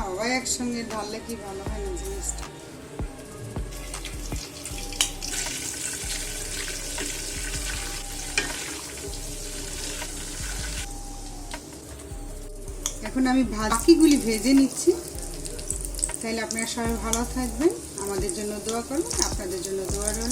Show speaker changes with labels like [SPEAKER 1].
[SPEAKER 1] সবাই একসঙ্গে ঢাললে কি ভালো হয় না জিনিসটা। এখন আমি বাকিগুলি ভেজে নিচ্ছি। তাহলে আপনারা সবাই ভালো থাকবেন, আমাদের জন্য দোয়া করবেন, আপনাদের জন্য দোয়া রইল।